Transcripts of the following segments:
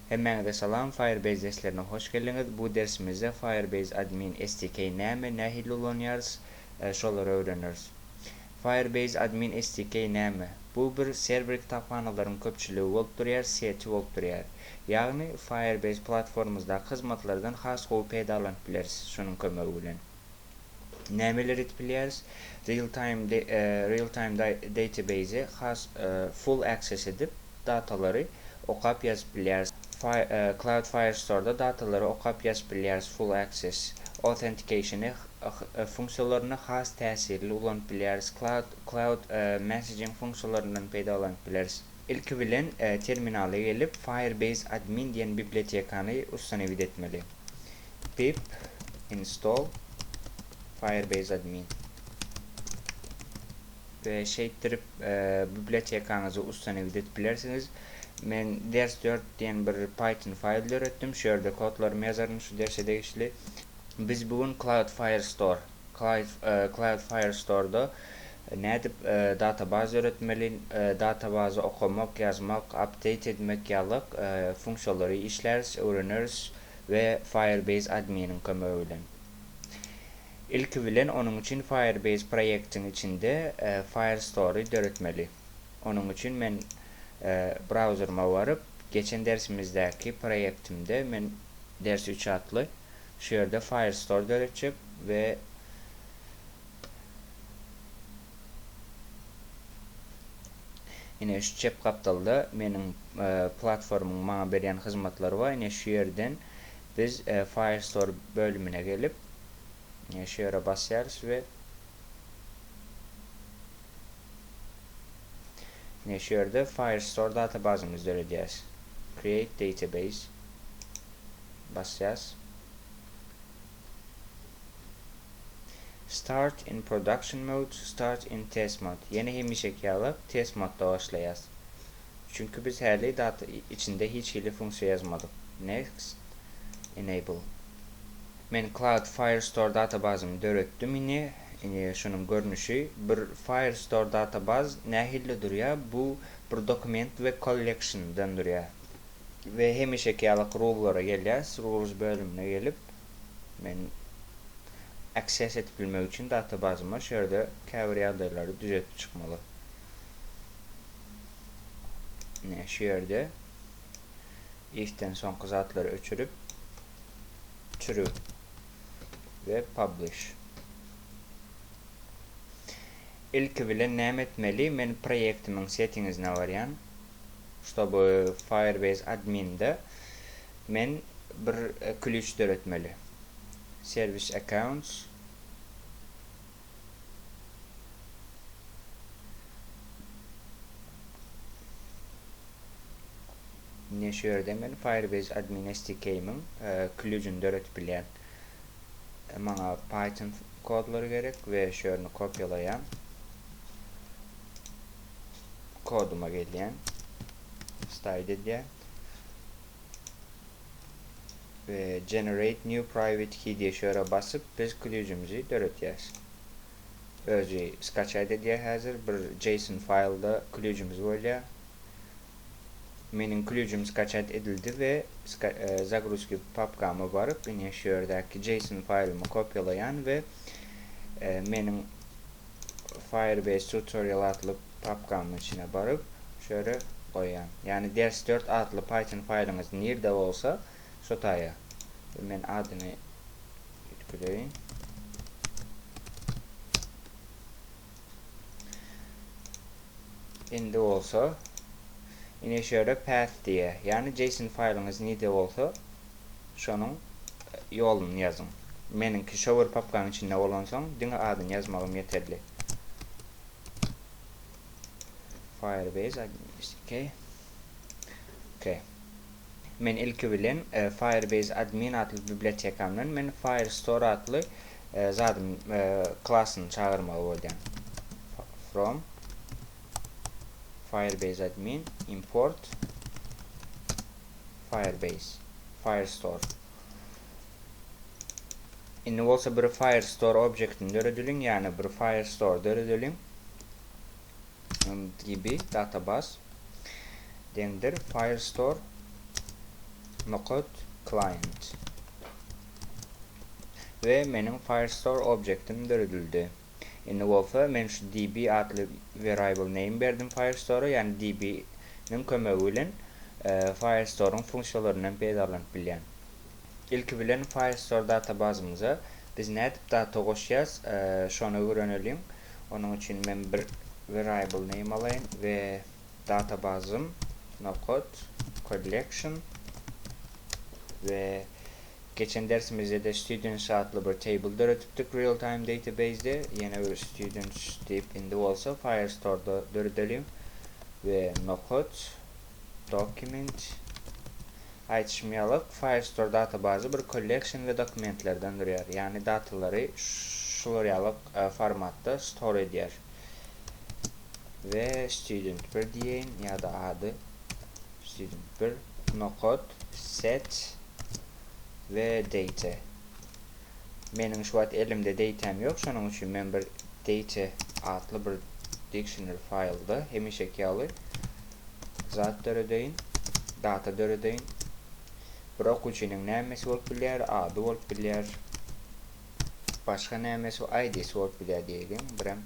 Hemen de salam, Firebase derslerine hoş geldiniz. Bu dersimizde Firebase Admin SDK näme, nähil ulanýarys, şolary öwreniriz. Firebase Admin SDK näme? Bu bir server kitaphanalaryň köpçüligi bolup durýar, seti bolup durýar. Ýagny Firebase platformamyzda hyzmatlardan has gowy peýdalanyp bileriz şunun kömegi bilen. Nämeler etip bilýäris? Real-time database'e has full access edip datalary okap ýazyp bilýäris. Cloud Firestore'da dataları okap ýazyp bilýäris full access. Authentication funksiyonlaryna has täsirli ulanyp bilýäris. Cloud messaging funksiyonlaryndan peýdalanyp bilýäris. İlki bilen terminale gelip Firebase admin diýen bibliotekany ustanowit etmeli. Pip install Firebase admin ve şeytirip bibliotekanyňyzy ustanowit etip bilersiniz. Men ders 4 diyen bir Python file öğrettim. Şu yerde kodlarımı yazarım şu derse değişli. Biz bugün Cloud Firestore'da ne edip database öğretmeli, database okumak, yazmak, update etmek yalık fonksiyonları işleriz, öğreniriz ve Firebase admin'in kömegi bilen. İlki bilen onun için Firebase projektin içinde Firestore'u öğretmeli. Onun için men browser'ıma varıp geçen dersimizdeki projektimde men ders 3 adlı şu yerde Firestore öğretecek ve yine şu cep kaptalda benim platformum bana berýän hyzmatlary var. Yine şu yerden biz Firestore bölümüne gelip şu yere basýarys ve yine şu yerde Firestore databazymyzdy öğretýäs. Create database basýas. Start in production mode, start in test mode. Yeni hemişek ýalyp test modda başlaýas. Çünkü biz häli data içinde hiç hili funksiyon yazmadık. Next, enable. Men Cloud Firestore databazymy öğretdim yine şunun görünüşü bir Firestore database nähilde durýar? Bu bir dokument ve collection'dan durýar. Ve hemişek ýalyk rule'lara gelýäs. Rules bölümüne gelip men access etip bilmek için databazyma şöyle query adları düzeltip çıkmalı. Ne şu yerde if'ten son kızatları öçürüp true ve publish. İlki bilen näme etmeli? Men projektimin settingsine varýan чтобы Firebase admin'de men bir klüç öğretmeli. Service accounts ne şu yerde men Firebase admin SDK'min klücünü öğretip bilýän bana Python kodları gerek ve şöyle kopyalayan koduma gelýän style edýän ve generate new private key diye şöyle basıp biz klücümüzü öğretýäs. Özü skaçaýt edýär häzir bir JSON file'da klücümüz bolýar. Menin klücüm skaçaýt edildi ve zagruzki papkama barıp yine şu yerdeki JSON file'ımı kopyalayan ve menin Firebase tutorial adlı papkamın içine barıp şöyle koyan. Yani ders 4 adlı Python file'ımız nerede olsa şotaya. Men adını yükleyin. Indi olsa yine şöyle path diye. Yani JSON file'ınız nerede olsa şonun yolunu yazın. Meninki shower papkanın içinde olansan dine adını yazmağım yeterli. Firebase admin SDK. Okay. Men ilki bilen Firebase admin adlı bibliotekamdan men Firestore adlı zadym klasyny çağırmaly bolýan. From Firebase admin import Firebase Firestore. Indi bolsa bir Firestore objektini öğredilin, yani bir Firestore öğredilin gibi database dendir Firestore nokot client ve menin Firestore objectim döredildi. Indi bolsa men şu db adlı variable name berdim Firestore'a, yani db'nin kömegi bilen Firestore'un funksiyonlarından peýdalanyp bilýän. İlki bilen Firestore databazymyza biz nädip data goşýas, şonu öwrenelim. Onun için men bir variable name alayım ve databazım nokot collection ve geçen dersimizde de students adlı bir table döretipdik real time database'de. Yine bir students deyip indi olsa Firestore'da döredelim ve nokot document aytışmayalık Firestore databazı bir collection ve dokumentlerden duruyor. Yani dataları şurayalık formatta store ediyor. Ve student 1 diyeyin ya da adı student 1 nokot set ve data. Benim şu an elimde datam yok. Şunun için ben bir data adlı bir dictionary file'da hemişekiyalı zat döredeyin, data döredeyin. Bir okuçunun nämesi bolup bilýär, ady bolup bilýär, başga nämesi ID'si bolup bilýär diýelim. Birem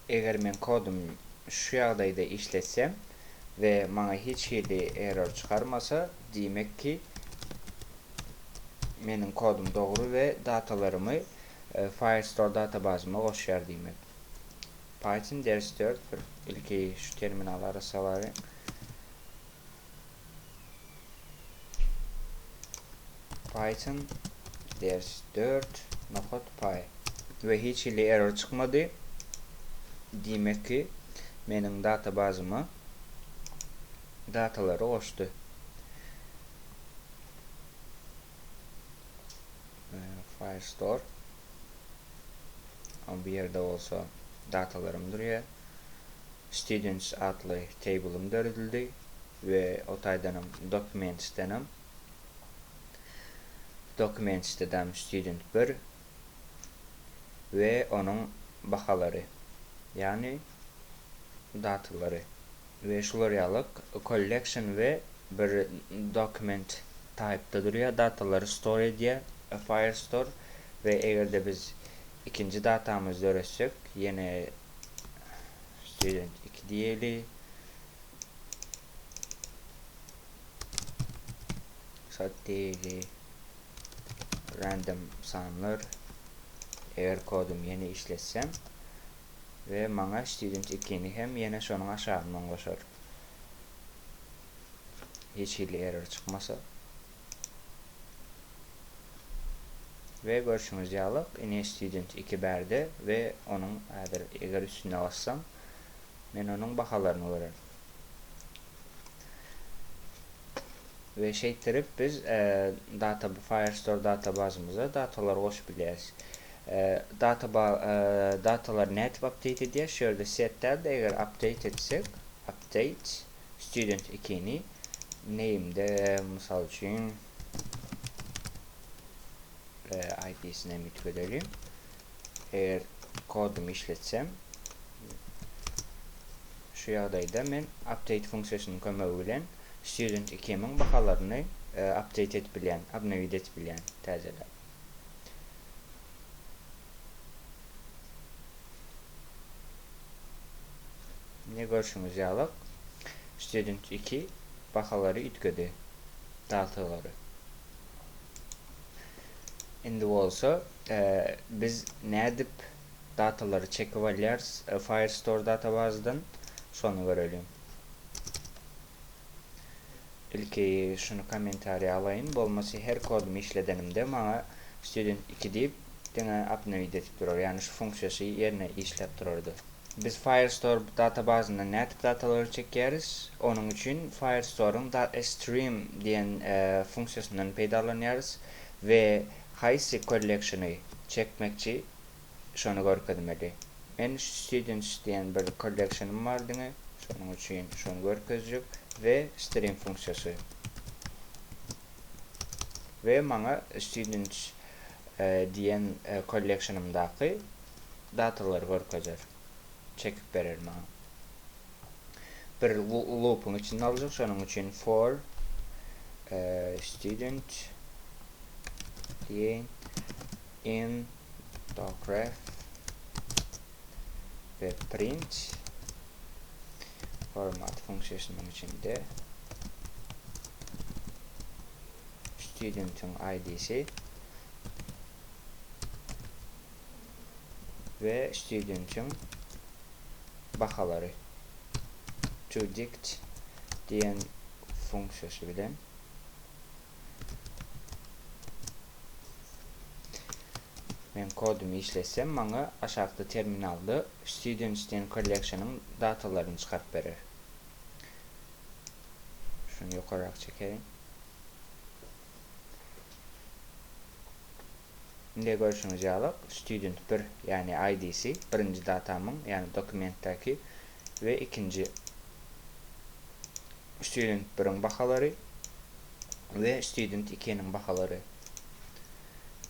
eger men kodum şu ýagdaýda işletsem ve maňa hiç error çıkarmasa, diýmek ki menin kodum doğru ve datalarımı Firestore databazyma goşýar diýmek. Python ders 4 ilki şu terminallara salarım. Python ders 4 nokot py ve hiç error çıkmadı. Diýmek ki menin databazyma dataları goşdy. Firestore bir yerde olsa datalarım duruyor. Students adlı table'ım döredildi ve o taydanım documents'tenim. Documents'tedem student 1 ve onun bakaları, yani dataları ve şular yalık collection ve bir document type'da duruyor. Dataları store ediyor Firestore ve eğer de biz ikinci datamızı öğretsek yine student 2 diyeli diyeli random sanlar eğer kodum yeni işletsem ve maňa student 2'ni hem yine şonun aşağıdan goşar. Hiç error çıkmasa. Ve görüşümüz yalık yine student 2 berdi ve onun eğer üstüne bassam ben onun bakalarını görürüm. Ve şeytirip biz Firestore databazımıza datalar goşup bilýäris. Datalar nädip update edýär? Şöyle setlerde eğer update etsek, update student 2'ni name'de misal üçün ID'sine mütkedelim. Eğer kodumu işletsem şu ýagdaýda men update funksiyasının kömegi bilen student 2'min bakalarını update etip bilýän, update etip bilýän täzeler. Ne görüşümüz yalık student 2 bakaları ütkedi dataları. Indi bolsa biz nädip dataları çekip alýars Firestore databazydan şonu görelim. İlki şunu komentariýa alayım. Bolmasy her kodumu işledenimde maňa student 2 diýip diňe update edip durar. Yani şu funksiyasy ýerine işlep durardy. Biz Firestore databazyna nädip dataları çekýäris? Onun üçin Firestore'un stream diýen funksiýasyndan peýdalanýarys ve haýsy collection'y çekmekçi şonu görkezmeli. Men students diýen bir collection'ym bar diňe, şonuň üçin şonu görkezjek ve stream funksiyası. Ve maňa students diýen collection'ymdaky datalar görkezjer. Çekip berer maňa. Bir loop'un içinde alacak. Şonuň üçin for student diyelim in docref ve print format fonksiyonunun içinde student'ın id'si ve student'ın bakaları to dict diyen fonksiyonu bilen ben kodumu işletsem bana aşağıda terminalda students diyen collection'ın datalarını çıkartıp verir. Şunu yukarı çekelim. Şimdi görüşünüz alıp student 1 yani id'si birinci datamın yani dokumentteki ve ikinci student 1'in bakaları ve student 2'nin bakaları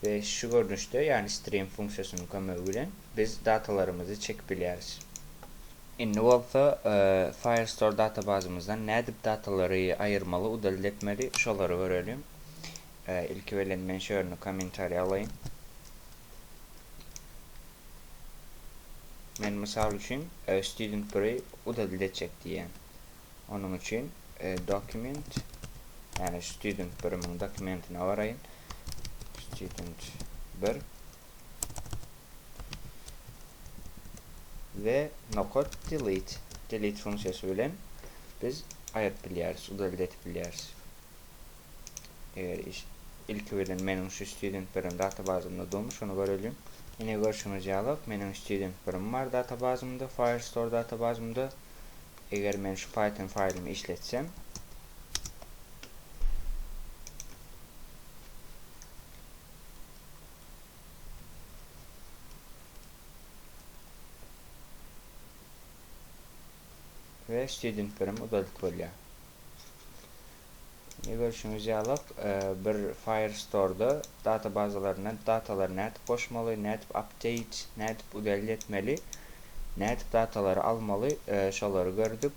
ve şu görünüşte yani stream fonksiyonunu kömürüyle biz datalarımızı çekebiliriz. İndi bolsa Firestore databazımızdan ne dip dataları ayırmalı, udal etmeli şoları görelim. İlk veren ben şöyle komentari alayım. Ben misal için student 1'i udal edecek diyen. Onun için document yani student 1'in dokumentini arayın. Student 1 ve nokot delete fonksiyonu bilen biz ayırtabiliriz, udal edebiliriz. Eğer ilk verilen benim şu student 1'in databazımda dolmuş onu görelim. Yine görüşünüzü alıp benim student 1'im var databazımda, Firestore databazımda. Eğer ben şu Python failimi işletsem ve student 1'im udalık oluyor. Görüşünüzü alıp bir Firestore'da databazlarına dataları netip koşmalı, netip update, netip udal etmeli, netip dataları almalı şoları gördük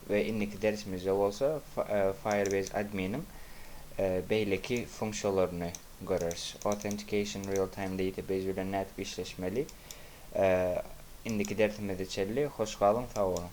ve indiki dersimizde olsa Firebase admin'in beyleki fonksiyonlarını görürüz. Authentication real-time database ile netip işleşmeli. İndiki dersimizde çelli, hoş kalın, sağ olun.